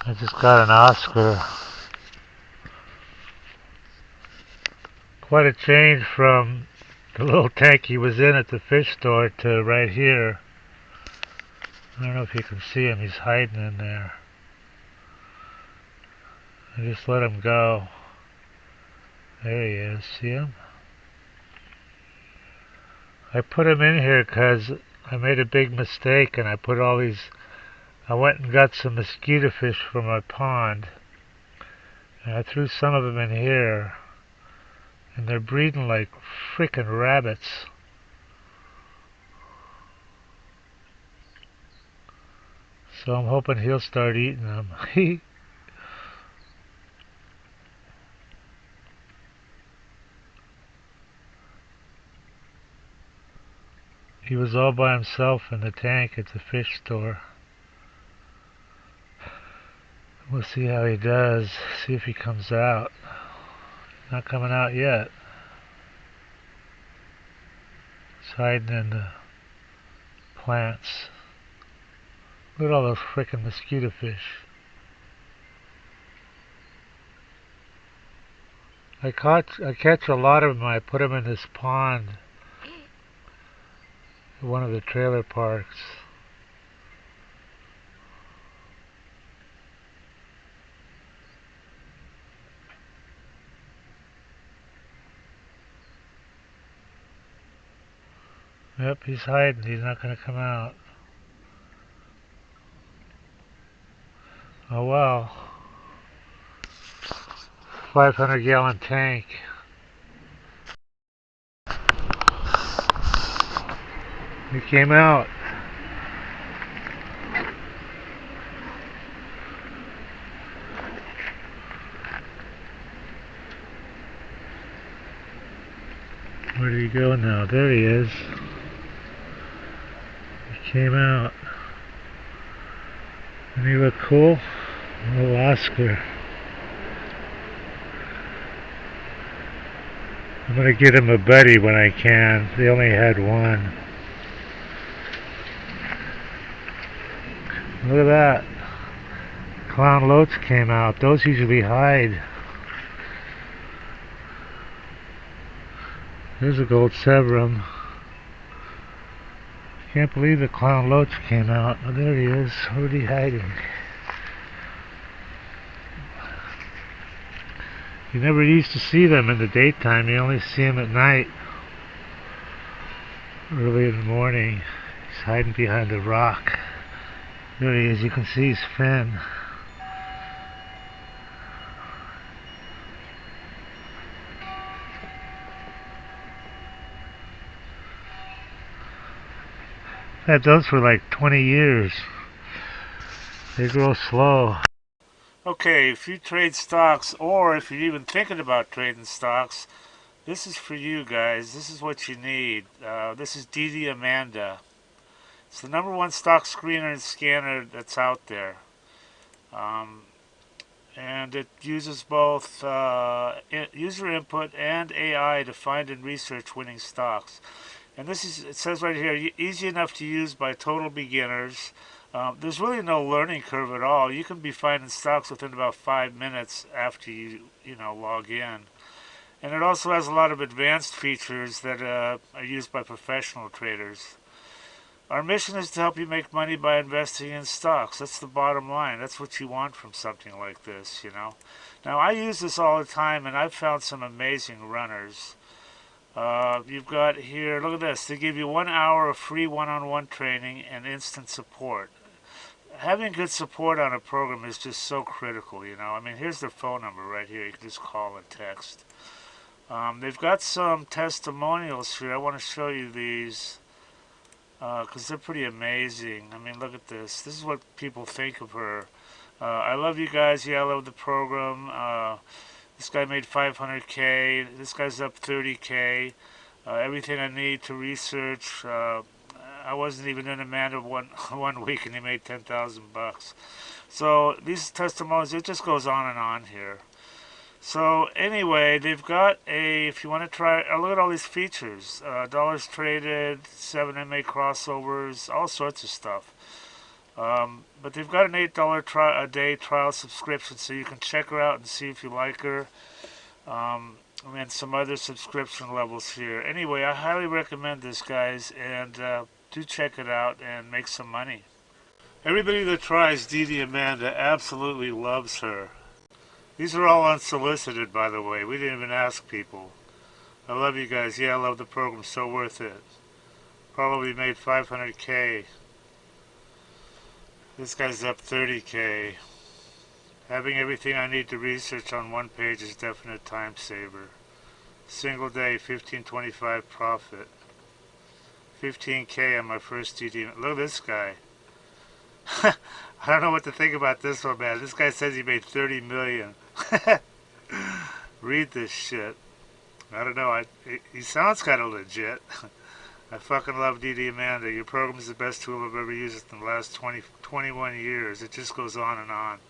I just got an Oscar. Quite a change from the little tank he was in at the fish store to right here. I don't know if you can see him, he's hiding in there. I just let him go. There he is, see him? I put him in here because I made a big mistake and I went and got some mosquito fish from my pond. And I threw some of them in here. And they're breeding like frickin' rabbits. So I'm hoping he'll start eating them. He was all by himself in the tank at the fish store. We'll see how he does. See if he comes out. Not coming out yet. He's hiding in the plants. Look at all those frickin' mosquito fish. I catch a lot of them. I put them in this pond at one of the trailer parks. Yep, he's hiding. He's not going to come out. Oh well. 500-gallon tank. He came out. Where did he go now? There he is. He came out. Doesn't he look cool? Little Oscar. I'm going to get him a buddy when I can. They only had one. Look at that. Clown loach came out. Those usually hide. There's a gold severum. Can't believe the clown loach came out. Oh, there he is. Where's he hiding? You never used to see them in the daytime. You only see them at night. Early in the morning. He's hiding behind a rock. There he is. You can see his fin. I've had those for like 20 years. They grow slow. Okay, if you trade stocks, or if you're even thinking about trading stocks, this is for you guys. This is what you need. This is DDAmanda. It's the #1 stock screener and scanner that's out there. And it uses both user input and AI to find and research winning stocks. And it says right here, easy enough to use by total beginners. There's really no learning curve at all. You can be finding stocks within about 5 minutes after you log in. And it also has a lot of advanced features that are used by professional traders. Our mission is to help you make money by investing in stocks. That's the bottom line. That's what you want from something like this, Now, I use this all the time, and I've found some amazing runners. You've got here, look at this. They give you 1 hour of free one-on-one training and instant support. Having good support on a program is just so critical, I mean, here's their phone number right here. You can just call and text. They've got some testimonials here. I want to show you these because they're pretty amazing. I mean, look at this. This is what people think of her. I love you guys. Yeah, I love the program. This guy made 500K. This guy's up 30K. Everything I need to research. I wasn't even in Amanda one week, and he made 10,000 bucks. So these testimonials, it just goes on and on here. So anyway, they've got if you want to try, look at all these features. Dollars traded, 7 MA crossovers, all sorts of stuff. But they've got an $8 a day trial subscription, so you can check her out and see if you like her. And some other subscription levels here. Anyway, I highly recommend this, guys, and do check it out and make some money. Everybody that tries DDAmanda absolutely loves her. These are all unsolicited, by the way. We didn't even ask people. I love you guys. Yeah, I love the program. So worth it. Probably made 500K. This guy's up 30K. Having everything I need to research on one page is definite time saver. Single day, 1525 profit. 15K on my first DD. Look at this guy. I don't know what to think about this one, man. This guy says he made 30 million. Read this shit. I don't know. He sounds kind of legit. I fucking love DDAmanda. Your program is the best tool I've ever used in the last 21 years. It just goes on and on.